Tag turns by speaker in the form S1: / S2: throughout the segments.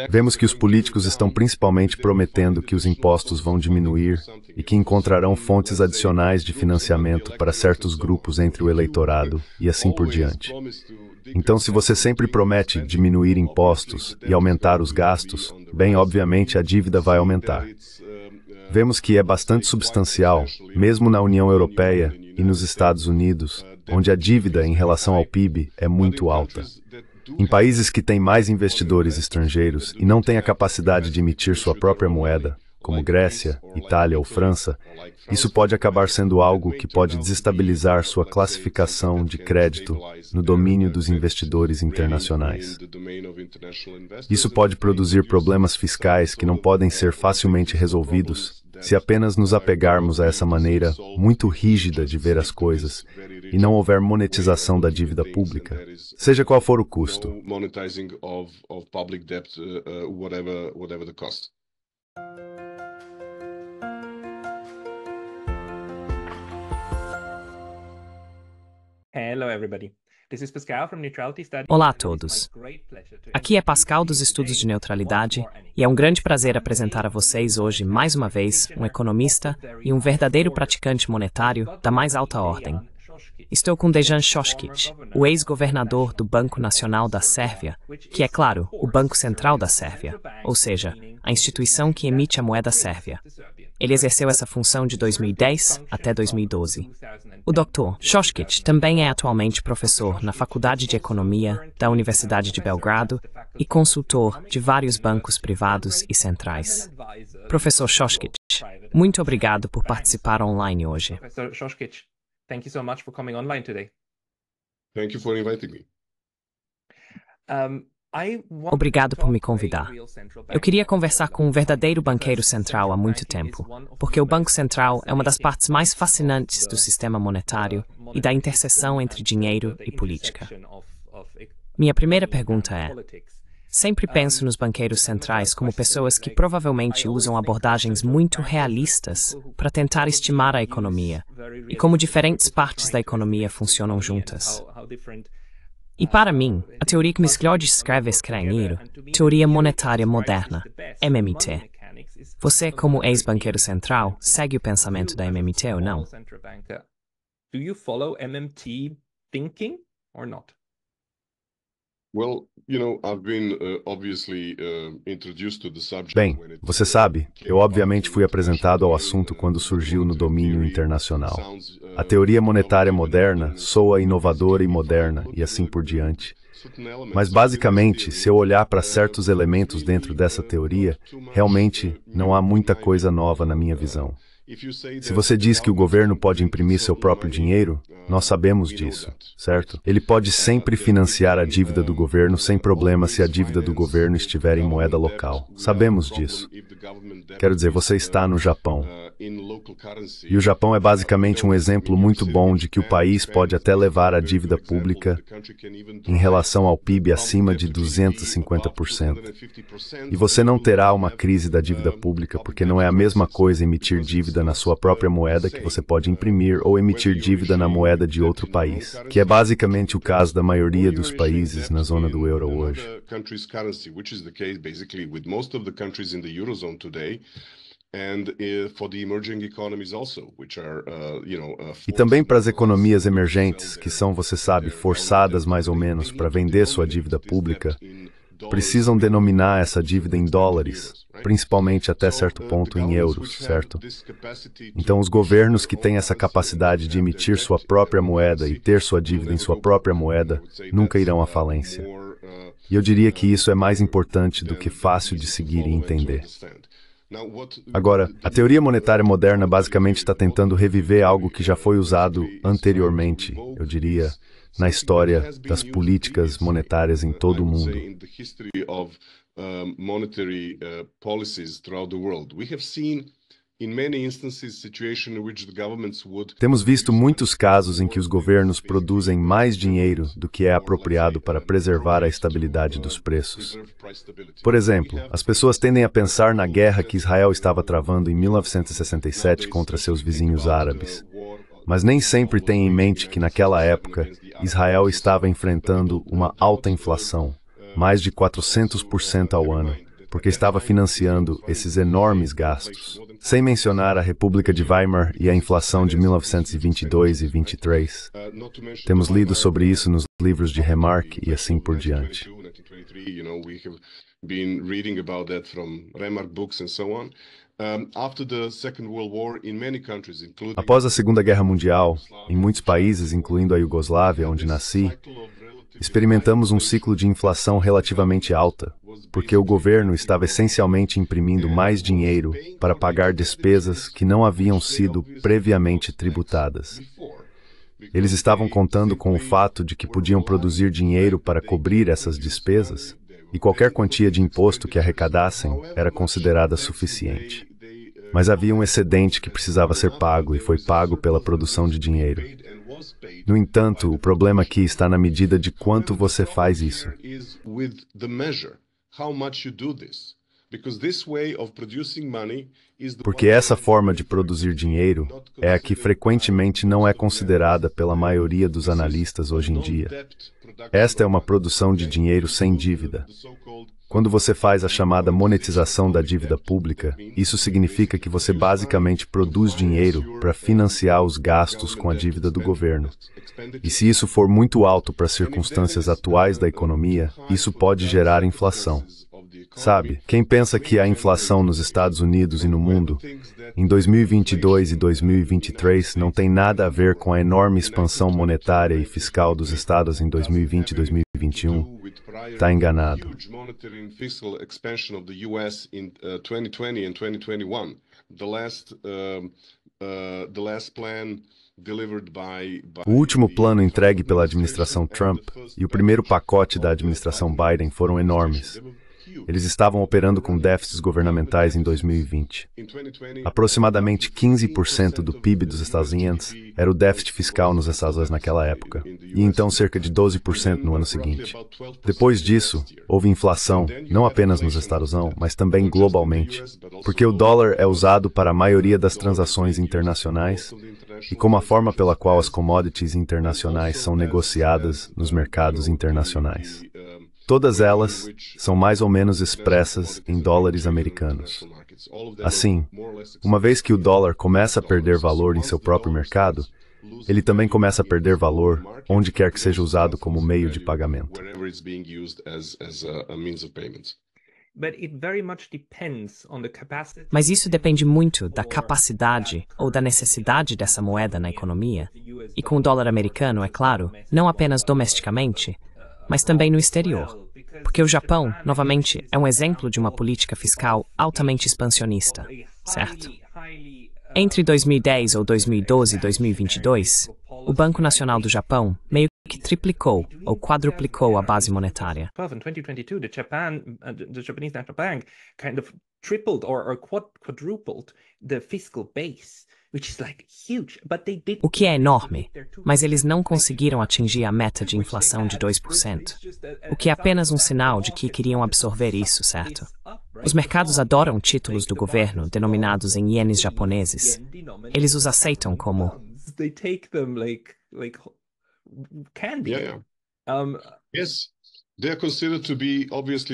S1: Vemos que os políticos estão principalmente prometendo que os impostos vão diminuir e que encontrarão fontes adicionais de financiamento para certos grupos entre o eleitorado e assim por diante. Então, se você sempre promete diminuir impostos e aumentar os gastos, bem, obviamente a dívida vai aumentar. Vemos que é bastante substancial, mesmo na União Europeia e nos Estados Unidos, onde a dívida em relação ao PIB é muito alta. Em países que têm mais investidores estrangeiros e não têm a capacidade de emitir sua própria moeda, como Grécia, Itália ou França, isso pode acabar sendo algo que pode desestabilizar sua classificação de crédito no domínio dos investidores internacionais. Isso pode produzir problemas fiscais que não podem ser facilmente resolvidos se apenas nos apegarmos a essa maneira muito rígida de ver as coisas e não houver monetização da dívida pública, seja qual for o custo.
S2: Hello everybody. This is Pascal from Neutrality Studies.
S3: Olá a todos. Aqui é Pascal dos Estudos de Neutralidade e é um grande prazer apresentar a vocês hoje, mais uma vez, um economista e um verdadeiro praticante monetário da mais alta ordem. Estou com Dejan Šoškić, o ex-governador do Banco Nacional da Sérvia, que é, claro, o Banco Central da Sérvia, ou seja, a instituição que emite a moeda sérvia. Ele exerceu essa função de 2010 até 2012. O Dr. Šoškić também é atualmente professor na Faculdade de Economia da Universidade de Belgrado e consultor de vários bancos privados e centrais. Professor Šoškić, muito obrigado por participar online hoje.
S2: Professor Šoškić, thank you so much for coming online today.
S1: Thank you for inviting me.
S3: Obrigado por me convidar. Eu queria conversar com um verdadeiro banqueiro central há muito tempo, porque o Banco Central é uma das partes mais fascinantes do sistema monetário e da interseção entre dinheiro e política. Minha primeira pergunta é: sempre penso nos banqueiros centrais como pessoas que provavelmente usam abordagens muito realistas para tentar estimar a economia e como diferentes partes da economia funcionam juntas. E para mim, a teoria que melhor descreve esse estrangeiro, teoria monetária moderna, MMT. Você, como ex-banqueiro central, segue o pensamento da MMT ou não?
S2: Do you follow MMT thinking or not?
S1: Bem, você sabe, eu obviamente fui apresentado ao assunto quando surgiu no domínio internacional. A teoria monetária moderna soa inovadora e moderna, e assim por diante. Mas basicamente, se eu olhar para certos elementos dentro dessa teoria, realmente não há muita coisa nova na minha visão. Se você diz que o governo pode imprimir seu próprio dinheiro, nós sabemos disso, certo? Ele pode sempre financiar a dívida do governo sem problema se a dívida do governo estiver em moeda local. Sabemos disso. Quero dizer, você está no Japão. E o Japão é basicamente um exemplo muito bom de que o país pode até levar a dívida pública em relação ao PIB acima de 250%. E você não terá uma crise da dívida pública porque não é a mesma coisa emitir dívida na sua própria moeda que você pode imprimir ou emitir dívida na moeda de outro país, que é basicamente o caso da maioria dos países na zona do euro hoje. E também para as economias emergentes, que são, você sabe, forçadas mais ou menos para vender sua dívida pública, precisam denominar essa dívida em dólares, principalmente até certo ponto em euros, certo? Então, os governos que têm essa capacidade de emitir sua própria moeda e ter sua dívida em sua própria moeda nunca irão à falência. E eu diria que isso é mais importante do que fácil de seguir e entender. Agora, a teoria monetária moderna basicamente está tentando reviver algo que já foi usado anteriormente, eu diria, na história das políticas monetárias em todo o mundo. Temos visto muitos casos em que os governos produzem mais dinheiro do que é apropriado para preservar a estabilidade dos preços. Por exemplo, as pessoas tendem a pensar na guerra que Israel estava travando em 1967 contra seus vizinhos árabes. Mas nem sempre tem em mente que naquela época, Israel estava enfrentando uma alta inflação, mais de 400% ao ano, porque estava financiando esses enormes gastos. Sem mencionar a República de Weimar e a inflação de 1922 e 23. Temos lido sobre isso nos livros de Remarque e assim por diante. Após a Segunda Guerra Mundial, em muitos países, incluindo a Iugoslávia, onde nasci, experimentamos um ciclo de inflação relativamente alta, porque o governo estava essencialmente imprimindo mais dinheiro para pagar despesas que não haviam sido previamente tributadas. Eles estavam contando com o fato de que podiam produzir dinheiro para cobrir essas despesas, e qualquer quantia de imposto que arrecadassem era considerada suficiente. Mas havia um excedente que precisava ser pago e foi pago pela produção de dinheiro. No entanto, o problema aqui está na medida de quanto você faz isso. Porque essa forma de produzir dinheiro é a que frequentemente não é considerada pela maioria dos analistas hoje em dia. Esta é uma produção de dinheiro sem dívida. Quando você faz a chamada monetização da dívida pública, isso significa que você basicamente produz dinheiro para financiar os gastos com a dívida do governo. E se isso for muito alto para as circunstâncias atuais da economia, isso pode gerar inflação. Sabe, quem pensa que a inflação nos Estados Unidos e no mundo, em 2022 e 2023, não tem nada a ver com a enorme expansão monetária e fiscal dos estados em 2020 e 2021, está enganado. O último plano entregue pela administração Trump e o primeiro pacote da administração Biden foram enormes. Eles estavam operando com déficits governamentais em 2020. Aproximadamente 15% do PIB dos Estados Unidos era o déficit fiscal nos Estados Unidos naquela época, e então cerca de 12% no ano seguinte. Depois disso, houve inflação, não apenas nos Estados Unidos, mas também globalmente, porque o dólar é usado para a maioria das transações internacionais e como a forma pela qual as commodities internacionais são negociadas nos mercados internacionais. Todas elas são mais ou menos expressas em dólares americanos. Assim, uma vez que o dólar começa a perder valor em seu próprio mercado, ele também começa a perder valor onde quer que seja usado como meio de pagamento.
S3: Mas isso depende muito da capacidade ou da necessidade dessa moeda na economia. E com o dólar americano, é claro, não apenas domesticamente, mas também no exterior. Porque o Japão, novamente, é um exemplo de uma política fiscal altamente expansionista, certo? Entre 2010 ou 2012 e 2022, o Banco Nacional do Japão meio que triplicou ou quadruplicou a base monetária.
S2: In 2022, the Japanese National Bank kind of tripled or quadrupled the fiscal base.
S3: O que é enorme, mas eles não conseguiram atingir a meta de inflação de 2%, o que é apenas um sinal de que queriam absorver isso, certo? Os mercados adoram títulos do governo denominados em ienes japoneses. Eles os aceitam como...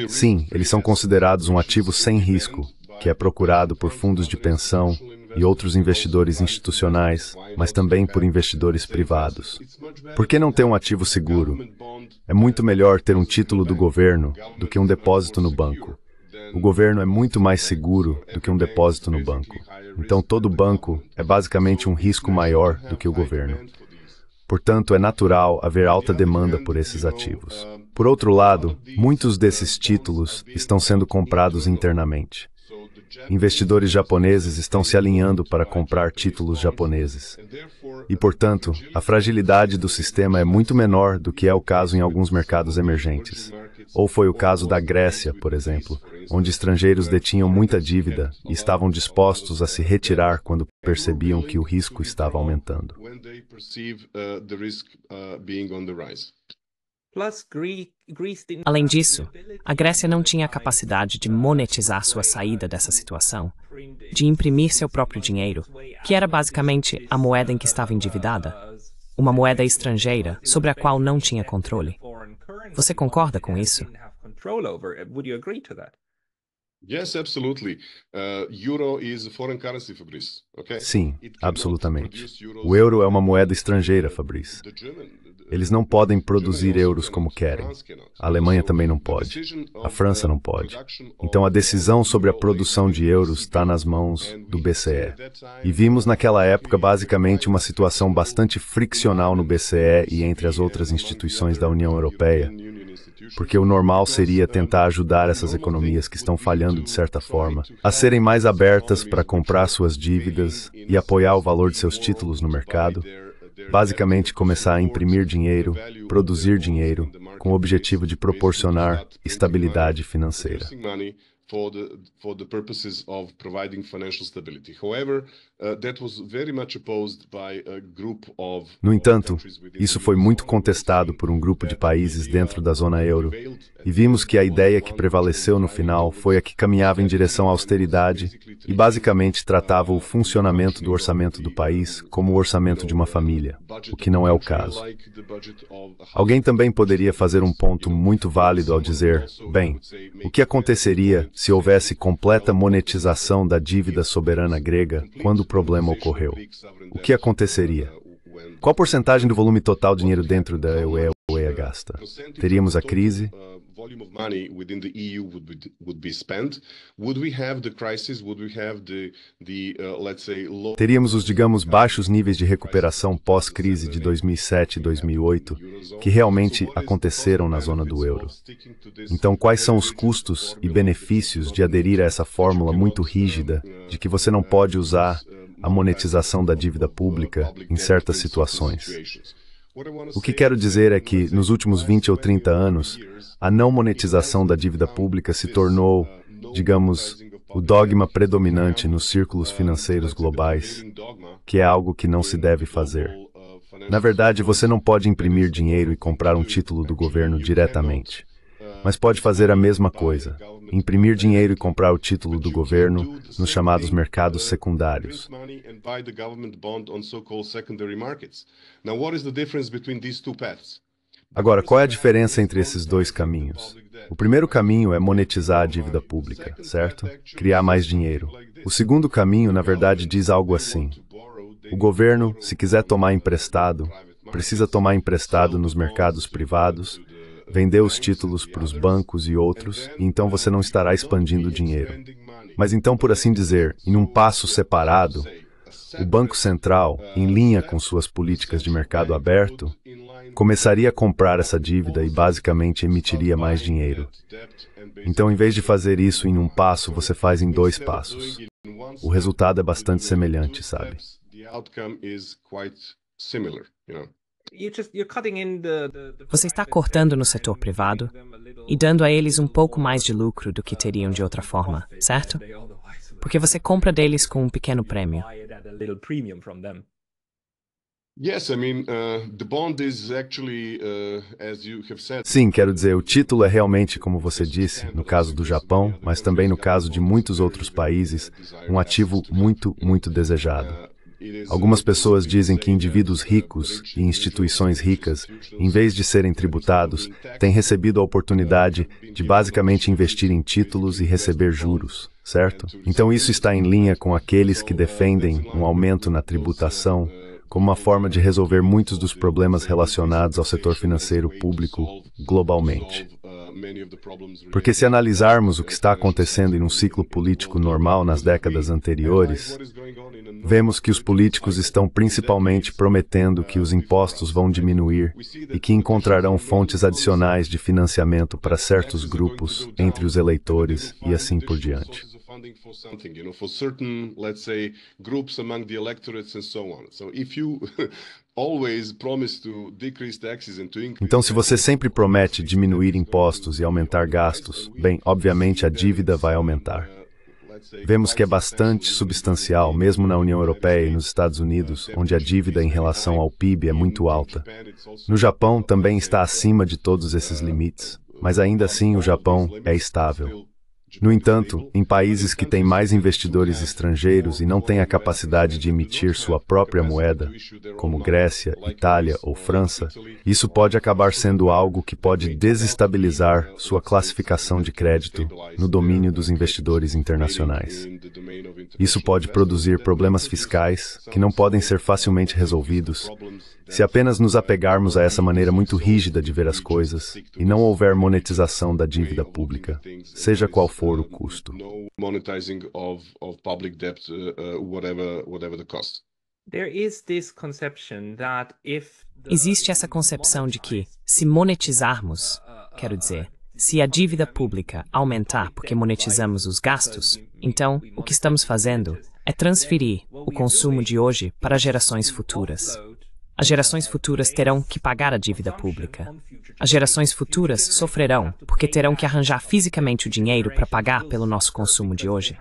S1: Sim, eles são considerados um ativo sem risco, que é procurado por fundos de pensão e outros investidores institucionais, mas também por investidores privados. Por que não ter um ativo seguro? É muito melhor ter um título do governo do que um depósito no banco. O governo é muito mais seguro do que um depósito no banco. Então, todo banco é basicamente um risco maior do que o governo. Portanto, é natural haver alta demanda por esses ativos. Por outro lado, muitos desses títulos estão sendo comprados internamente. Investidores japoneses estão se alinhando para comprar títulos japoneses. E, portanto, a fragilidade do sistema é muito menor do que é o caso em alguns mercados emergentes. Ou foi o caso da Grécia, por exemplo, onde estrangeiros detinham muita dívida e estavam dispostos a se retirar quando percebiam que o risco estava aumentando.
S3: Além disso, a Grécia não tinha a capacidade de monetizar sua saída dessa situação, de imprimir seu próprio dinheiro, que era basicamente a moeda em que estava endividada, uma moeda estrangeira sobre a qual não tinha controle. Você concorda com isso?
S1: Sim, absolutamente. O euro é uma moeda estrangeira, Fabrice. Eles não podem produzir euros como querem. A Alemanha também não pode. A França não pode. Então a decisão sobre a produção de euros está nas mãos do BCE. E vimos naquela época basicamente uma situação bastante friccional no BCE e entre as outras instituições da União Europeia, porque o normal seria tentar ajudar essas economias que estão falhando de certa forma a serem mais abertas para comprar suas dívidas e apoiar o valor de seus títulos no mercado, basicamente começar a imprimir dinheiro, produzir dinheiro, com o objetivo de proporcionar estabilidade financeira. For the purposes of providing financial stability. However, that was very much opposed by a group of. No entanto, isso foi muito contestado por um grupo de países dentro da zona euro, e vimos que a ideia que prevaleceu no final foi a que caminhava em direção à austeridade e basicamente tratava o funcionamento do orçamento do país como o orçamento de uma família, o que não é o caso. Alguém também poderia fazer um ponto muito válido ao dizer, bem, o que aconteceria se houvesse completa monetização da dívida soberana grega quando o problema ocorreu? O que aconteceria? Qual porcentagem do volume total de dinheiro dentro da UE gasta? Teríamos a crise? Teríamos os, digamos, baixos níveis de recuperação pós-crise de 2007 e 2008, que realmente aconteceram na zona do euro. Então, quais são os custos e benefícios de aderir a essa fórmula muito rígida de que você não pode usar a monetização da dívida pública em certas situações? O que quero dizer é que, nos últimos 20 ou 30 anos, a não monetização da dívida pública se tornou, digamos, o dogma predominante nos círculos financeiros globais, que é algo que não se deve fazer. Na verdade, você não pode imprimir dinheiro e comprar um título do governo diretamente, mas pode fazer a mesma coisa, imprimir dinheiro e comprar o título do governo nos chamados mercados secundários. Agora, qual é a diferença entre esses dois caminhos? O primeiro caminho é monetizar a dívida pública, certo? Criar mais dinheiro. O segundo caminho, na verdade, diz algo assim. O governo, se quiser tomar emprestado, precisa tomar emprestado nos mercados privados, vender os títulos para os bancos e outros, e então você não estará expandindo o dinheiro. Mas então, por assim dizer, em um passo separado, o Banco Central, em linha com suas políticas de mercado aberto, começaria a comprar essa dívida e basicamente emitiria mais dinheiro. Então, em vez de fazer isso em um passo, você faz em dois passos. O resultado é bastante semelhante, sabe?
S3: Você está cortando no setor privado e dando a eles um pouco mais de lucro do que teriam de outra forma, certo? Porque você compra deles com um pequeno prêmio.
S1: Sim, quero dizer, o título é realmente, como você disse, no caso do Japão, mas também no caso de muitos outros países, um ativo muito, muito desejado. Algumas pessoas dizem que indivíduos ricos e instituições ricas, em vez de serem tributados, têm recebido a oportunidade de basicamente investir em títulos e receber juros, certo? Então isso está em linha com aqueles que defendem um aumento na tributação como uma forma de resolver muitos dos problemas relacionados ao setor financeiro público globalmente. Porque se analisarmos o que está acontecendo em um ciclo político normal nas décadas anteriores, vemos que os políticos estão principalmente prometendo que os impostos vão diminuir e que encontrarão fontes adicionais de financiamento para certos grupos entre os eleitores e assim por diante. Então, se você sempre promete diminuir impostos e aumentar gastos, bem, obviamente a dívida vai aumentar. Vemos que é bastante substancial, mesmo na União Europeia e nos Estados Unidos, onde a dívida em relação ao PIB é muito alta. No Japão também está acima de todos esses limites, mas ainda assim o Japão é estável. No entanto, em países que têm mais investidores estrangeiros e não têm a capacidade de emitir sua própria moeda, como Grécia, Itália ou França, isso pode acabar sendo algo que pode desestabilizar sua classificação de crédito no domínio dos investidores internacionais. Isso pode produzir problemas fiscais que não podem ser facilmente resolvidos se apenas nos apegarmos a essa maneira muito rígida de ver as coisas e não houver monetização da dívida pública, seja qual for o custo.
S3: Existe essa concepção de que, se monetizarmos, quero dizer, se a dívida pública aumentar porque monetizamos os gastos, então o que estamos fazendo é transferir o consumo de hoje para gerações futuras. As gerações futuras terão que pagar a dívida pública. As gerações futuras sofrerão porque terão que arranjar fisicamente o dinheiro para pagar pelo nosso consumo de hoje.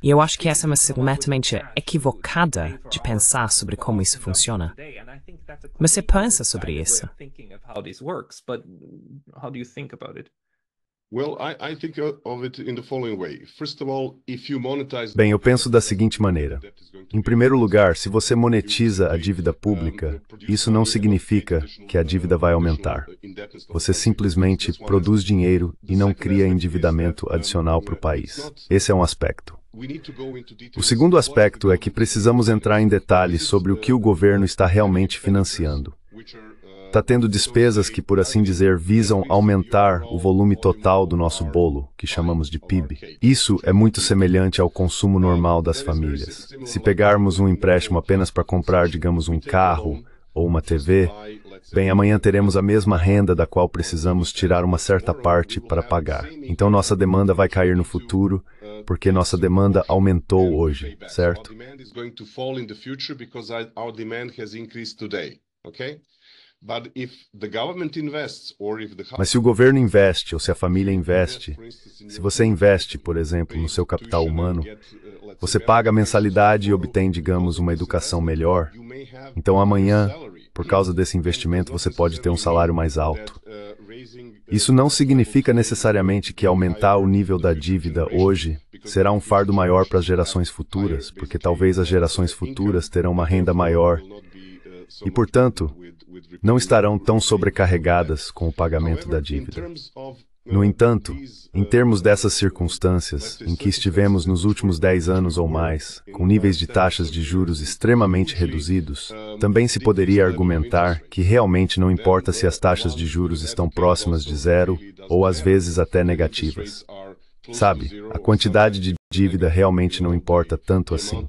S3: E eu acho que essa é uma maneira completamente equivocada de pensar sobre como isso funciona. Mas você pensa sobre isso?
S1: Bem, eu penso da seguinte maneira. Em primeiro lugar, se você monetiza a dívida pública, isso não significa que a dívida vai aumentar. Você simplesmente produz dinheiro e não cria endividamento adicional para o país. Esse é um aspecto. O segundo aspecto é que precisamos entrar em detalhes sobre o que o governo está realmente financiando. Está tendo despesas que, por assim dizer, visam aumentar o volume total do nosso bolo, que chamamos de PIB. Isso é muito semelhante ao consumo normal das famílias. Se pegarmos um empréstimo apenas para comprar, digamos, um carro ou uma TV, bem, amanhã teremos a mesma renda da qual precisamos tirar uma certa parte para pagar. Então nossa demanda vai cair no futuro, porque nossa demanda aumentou hoje, certo? Mas se o governo investe ou se a família investe, se você investe, por exemplo, no seu capital humano, você paga a mensalidade e obtém, digamos, uma educação melhor, então amanhã, por causa desse investimento, você pode ter um salário mais alto. Isso não significa necessariamente que aumentar o nível da dívida hoje será um fardo maior para as gerações futuras, porque talvez as gerações futuras terão uma renda maior e, portanto, não estarão tão sobrecarregadas com o pagamento da dívida. No entanto, em termos dessas circunstâncias, em que estivemos nos últimos 10 anos ou mais, com níveis de taxas de juros extremamente reduzidos, também se poderia argumentar que realmente não importa se as taxas de juros estão próximas de zero ou às vezes até negativas. Sabe, a quantidade de dívida realmente não importa tanto assim.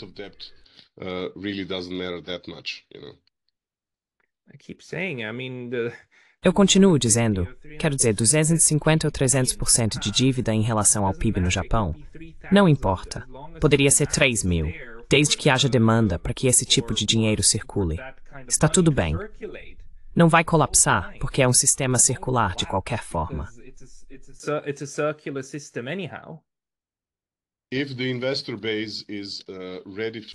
S3: Eu continuo dizendo, quero dizer, 250 ou 300% de dívida em relação ao PIB no Japão. Não importa. Poderia ser 3.000, desde que haja demanda para que esse tipo de dinheiro circule. Está tudo bem. Não vai colapsar, porque é um sistema circular de qualquer forma.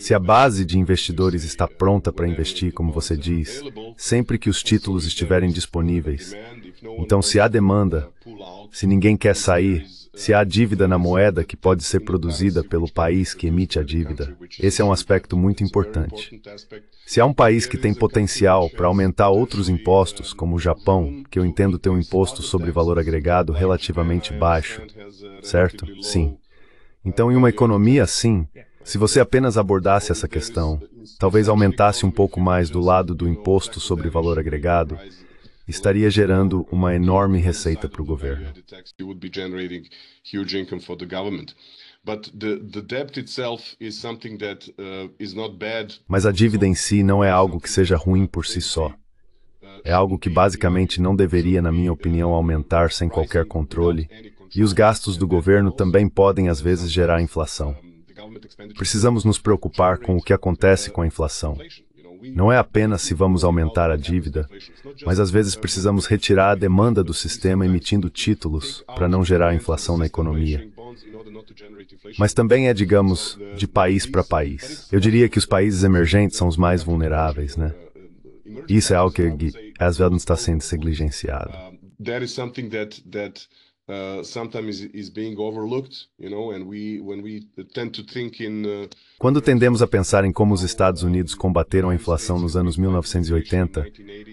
S1: Se a base de investidores está pronta para investir, como você diz, sempre que os títulos estiverem disponíveis, então se há demanda, se ninguém quer sair, se há dívida na moeda que pode ser produzida pelo país que emite a dívida, esse é um aspecto muito importante. Se há um país que tem potencial para aumentar outros impostos, como o Japão, que eu entendo ter um imposto sobre valor agregado relativamente baixo, certo? Sim. Então, em uma economia assim, se você apenas abordasse essa questão, talvez aumentasse um pouco mais do lado do imposto sobre valor agregado, estaria gerando uma enorme receita para o governo. Mas a dívida em si não é algo que seja ruim por si só. É algo que basicamente não deveria, na minha opinião, aumentar sem qualquer controle, e os gastos do governo também podem, às vezes, gerar inflação. Precisamos nos preocupar com o que acontece com a inflação. Não é apenas se vamos aumentar a dívida, mas às vezes precisamos retirar a demanda do sistema emitindo títulos para não gerar inflação na economia. Mas também é, digamos, de país para país. Eu diria que os países emergentes são os mais vulneráveis, né? Isso é algo que às vezes não está sendo negligenciado. Quando tendemos a pensar em como os Estados Unidos combateram a inflação nos anos 1980,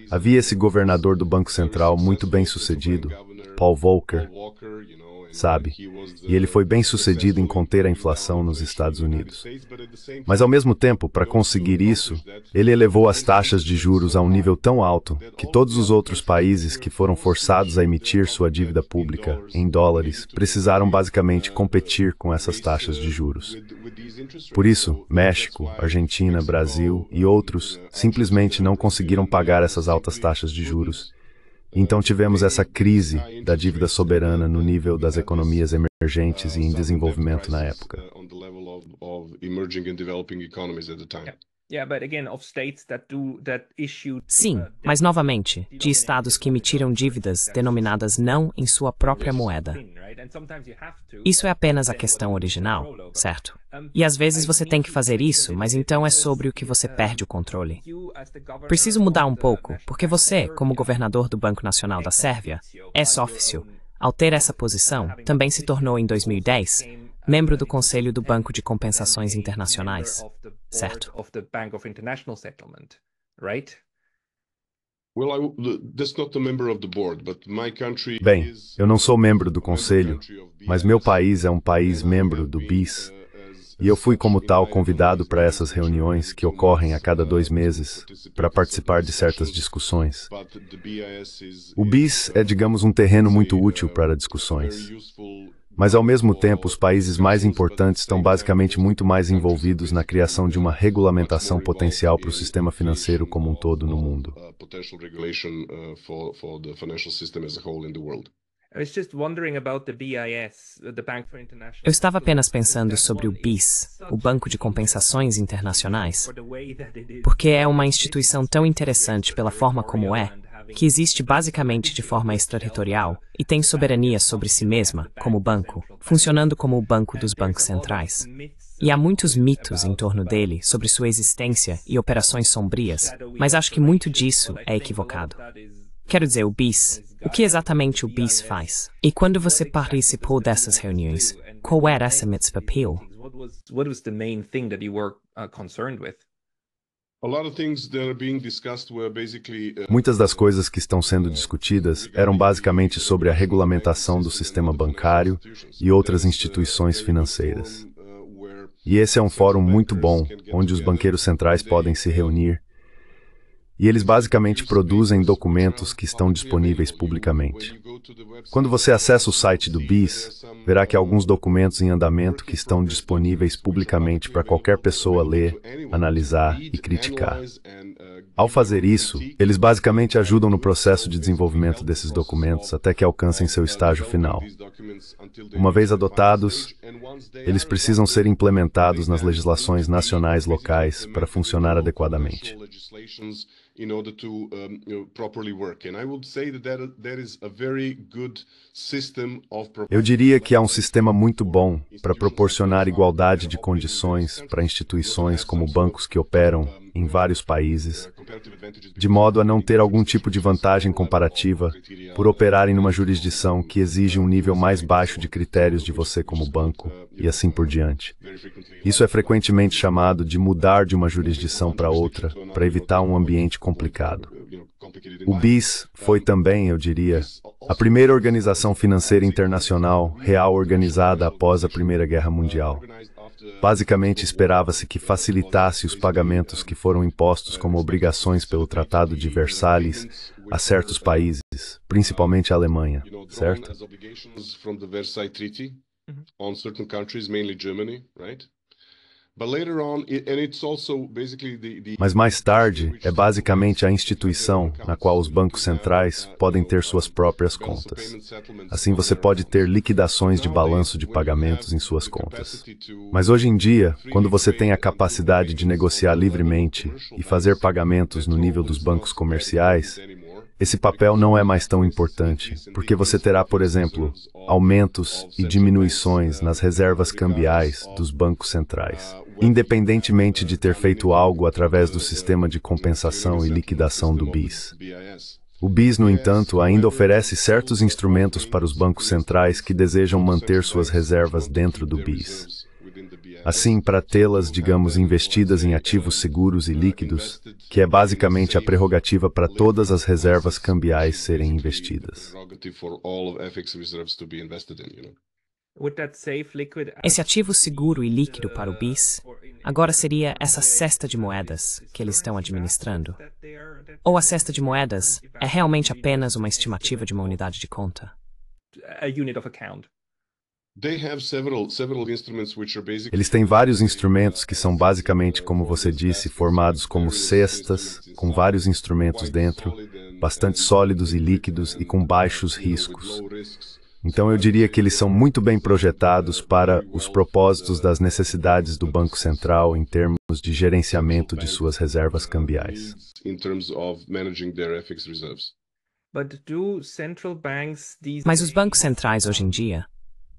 S1: havia esse governador do Banco Central muito bem sucedido, Paul Volcker, sabe? E ele foi bem sucedido em conter a inflação nos Estados Unidos. Mas ao mesmo tempo, para conseguir isso, ele elevou as taxas de juros a um nível tão alto que todos os outros países que foram forçados a emitir sua dívida pública em dólares precisaram basicamente competir com essas taxas de juros. Por isso, México, Argentina, Brasil e outros simplesmente não conseguiram pagar essas altas taxas de juros. Então tivemos essa crise da dívida soberana no nível das economias emergentes e em desenvolvimento na época.
S3: Sim, mas novamente, de estados que emitiram dívidas denominadas não em sua própria moeda. Isso é apenas a questão original, certo? E às vezes você tem que fazer isso, mas então é sobre o que você perde o controle. Preciso mudar um pouco, porque você, como governador do Banco Nacional da Sérvia, ex officio, ao ter essa posição, também se tornou em 2010 membro do Conselho do Banco de Compensações Internacionais, certo?
S1: Bem, eu não sou membro do Conselho, mas meu país é um país membro do BIS, e eu fui como tal convidado para essas reuniões que ocorrem a cada 2 meses, para participar de certas discussões. O BIS é, digamos, um terreno muito útil para discussões. Mas, ao mesmo tempo, os países mais importantes estão basicamente muito mais envolvidos na criação de uma regulamentação potencial para o sistema financeiro como um todo no mundo.
S3: Eu estava apenas pensando sobre o BIS, o Banco de Compensações Internacionais, porque é uma instituição tão interessante pela forma como é, que existe basicamente de forma extraterritorial e tem soberania sobre si mesma, como banco, funcionando como o banco dos bancos centrais. E há muitos mitos em torno dele sobre sua existência e operações sombrias, mas acho que muito disso é equivocado. Quero dizer, o BIS. O que exatamente o BIS faz? E quando você participou dessas reuniões, qual era esse papel?
S1: Muitas das coisas que estão sendo discutidas eram basicamente sobre a regulamentação do sistema bancário e outras instituições financeiras. E esse é um fórum muito bom, onde os banqueiros centrais podem se reunir, e eles basicamente produzem documentos que estão disponíveis publicamente. Quando você acessa o site do BIS, verá que há alguns documentos em andamento que estão disponíveis publicamente para qualquer pessoa ler, analisar e criticar. Ao fazer isso, eles basicamente ajudam no processo de desenvolvimento desses documentos até que alcancem seu estágio final. Uma vez adotados, eles precisam ser implementados nas legislações nacionais locais para funcionar adequadamente. Eu diria que há um sistema muito bom para proporcionar igualdade de condições para instituições como bancos que operam em vários países, de modo a não ter algum tipo de vantagem comparativa por operarem numa jurisdição que exige um nível mais baixo de critérios de você como banco, e assim por diante. Isso é frequentemente chamado de mudar de uma jurisdição para outra, para evitar um ambiente complicado. O BIS foi também, eu diria, a primeira organização financeira internacional real organizada após a Primeira Guerra Mundial. Basicamente, esperava-se que facilitasse os pagamentos que foram impostos como obrigações pelo Tratado de Versalhes a certos países, principalmente a Alemanha, certo? Mas mais tarde, é basicamente a instituição na qual os bancos centrais podem ter suas próprias contas. Assim você pode ter liquidações de balanço de pagamentos em suas contas. Mas hoje em dia, quando você tem a capacidade de negociar livremente e fazer pagamentos no nível dos bancos comerciais, esse papel não é mais tão importante, porque você terá, por exemplo, aumentos e diminuições nas reservas cambiais dos bancos centrais, independentemente de ter feito algo através do sistema de compensação e liquidação do BIS. O BIS, no entanto, ainda oferece certos instrumentos para os bancos centrais que desejam manter suas reservas dentro do BIS. Assim, para tê-las, digamos, investidas em ativos seguros e líquidos, que é basicamente a prerrogativa para todas as reservas cambiais serem investidas.
S3: Esse ativo seguro e líquido para o BIS agora seria essa cesta de moedas que eles estão administrando? Ou a cesta de moedas é realmente apenas uma estimativa de uma unidade de conta?
S1: Eles têm vários instrumentos que são basicamente, como você disse, formados como cestas, com vários instrumentos dentro, bastante sólidos e líquidos e com baixos riscos. Então eu diria que eles são muito bem projetados para os propósitos das necessidades do Banco Central em termos de gerenciamento de suas reservas cambiais.
S3: Mas os bancos centrais hoje em dia,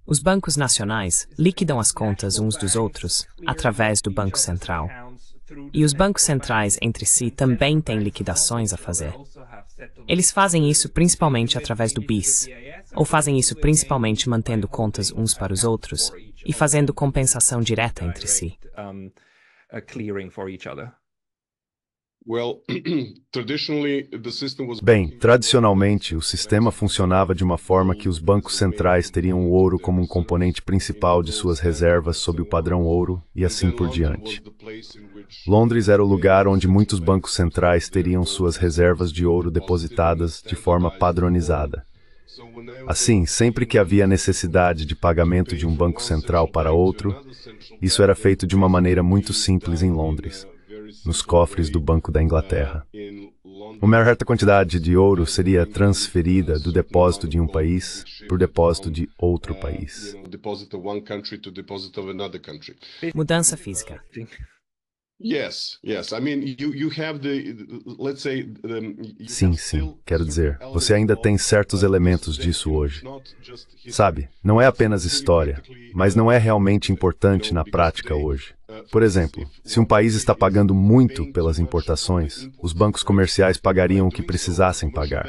S3: os bancos nacionais liquidam as contas uns dos outros através do Banco Central. E os bancos centrais entre si também têm liquidações a fazer. Eles fazem isso principalmente através do BIS, ou fazem isso principalmente mantendo contas uns para os outros e fazendo compensação direta entre si.
S1: Bem, tradicionalmente, o sistema funcionava de uma forma que os bancos centrais teriam o ouro como um componente principal de suas reservas sob o padrão ouro e assim por diante. Londres era o lugar onde muitos bancos centrais teriam suas reservas de ouro depositadas de forma padronizada. Assim, sempre que havia necessidade de pagamento de um banco central para outro, isso era feito de uma maneira muito simples em Londres, nos cofres do Banco da Inglaterra. Uma certa quantidade de ouro seria transferida do depósito de um país para o depósito de outro país.
S3: Mudança física.
S1: Sim, quero dizer, você ainda tem certos elementos disso hoje. Sabe, não é apenas história, mas não é realmente importante na prática hoje. Por exemplo, se um país está pagando muito pelas importações, os bancos comerciais pagariam o que precisassem pagar.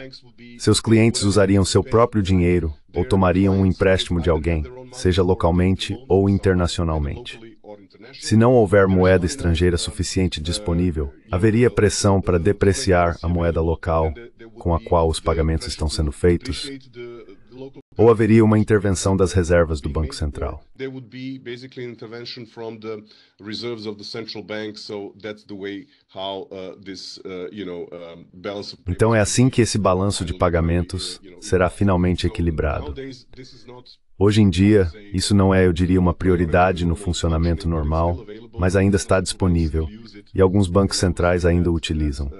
S1: Seus clientes usariam seu próprio dinheiro ou tomariam um empréstimo de alguém, seja localmente ou internacionalmente. Se não houver moeda estrangeira suficiente disponível, haveria pressão para depreciar a moeda local com a qual os pagamentos estão sendo feitos, ou haveria uma intervenção das reservas do Banco Central. Então é assim que esse balanço de pagamentos será finalmente equilibrado. Hoje em dia, isso não é, eu diria, uma prioridade no funcionamento normal, mas ainda está disponível, e alguns bancos centrais ainda o utilizam.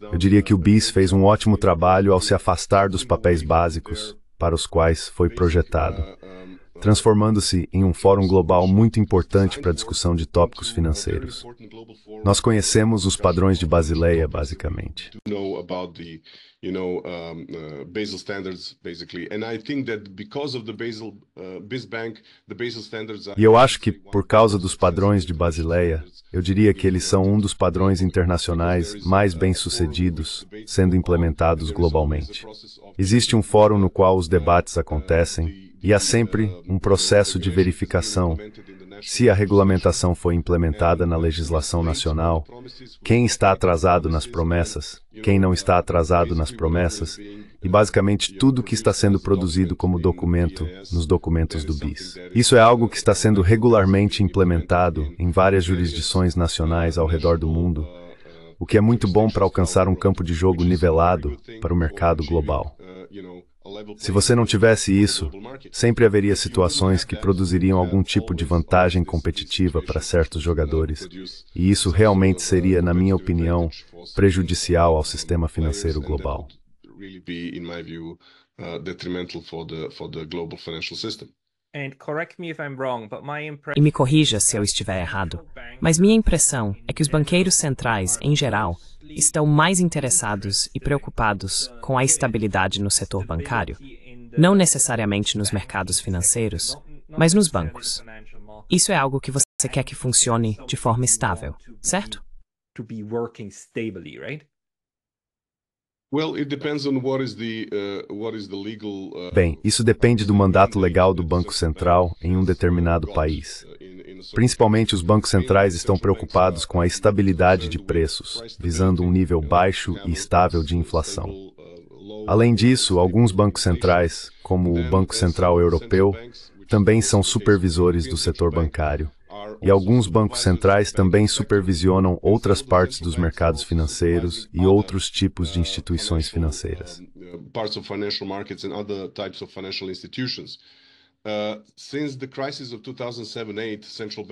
S1: Eu diria que o BIS fez um ótimo trabalho ao se afastar dos papéis básicos para os quais foi projetado, transformando-se em um fórum global muito importante para a discussão de tópicos financeiros. Nós conhecemos os padrões de Basileia, basicamente. Basel standards, basically. And I think that because of the BIS Bank, the Basel standards are... E eu acho que, por causa dos padrões de Basileia, eu diria que eles são um dos padrões internacionais mais bem-sucedidos, sendo implementados globalmente. Existe um fórum no qual os debates acontecem, e há sempre um processo de verificação. Se a regulamentação foi implementada na legislação nacional, quem está atrasado nas promessas, quem não está atrasado nas promessas, e basicamente tudo que está sendo produzido como documento nos documentos do BIS. Isso é algo que está sendo regularmente implementado em várias jurisdições nacionais ao redor do mundo, o que é muito bom para alcançar um campo de jogo nivelado para o mercado global. Se você não tivesse isso, sempre haveria situações que produziriam algum tipo de vantagem competitiva para certos jogadores, e isso realmente seria, na minha opinião, prejudicial ao sistema financeiro global.
S3: E me corrija se eu estiver errado, Mas minha impressão é que os banqueiros centrais, em geral, estão mais interessados e preocupados com a estabilidade no setor bancário, não necessariamente nos mercados financeiros, mas nos bancos. Isso é algo que você quer que funcione de forma estável, certo?
S1: Bem, isso depende do mandato legal do Banco Central em um determinado país. Principalmente os bancos centrais estão preocupados com a estabilidade de preços, visando um nível baixo e estável de inflação. Além disso, alguns bancos centrais, como o Banco Central Europeu, também são supervisores do setor bancário. E alguns bancos centrais também supervisionam outras partes dos mercados financeiros e outros tipos de instituições financeiras.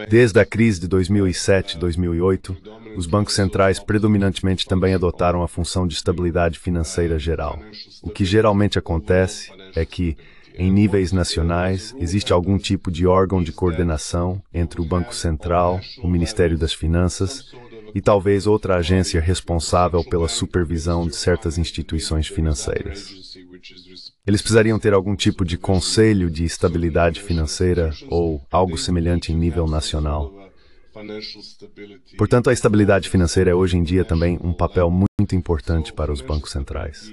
S1: Desde a crise de 2007 e 2008, os bancos centrais predominantemente também adotaram a função de estabilidade financeira geral. O que geralmente acontece é que, em níveis nacionais, existe algum tipo de órgão de coordenação entre o Banco Central, o Ministério das Finanças e talvez outra agência responsável pela supervisão de certas instituições financeiras. Eles precisariam ter algum tipo de conselho de estabilidade financeira ou algo semelhante em nível nacional. Portanto, a estabilidade financeira é hoje em dia também um papel muito importante para os bancos centrais.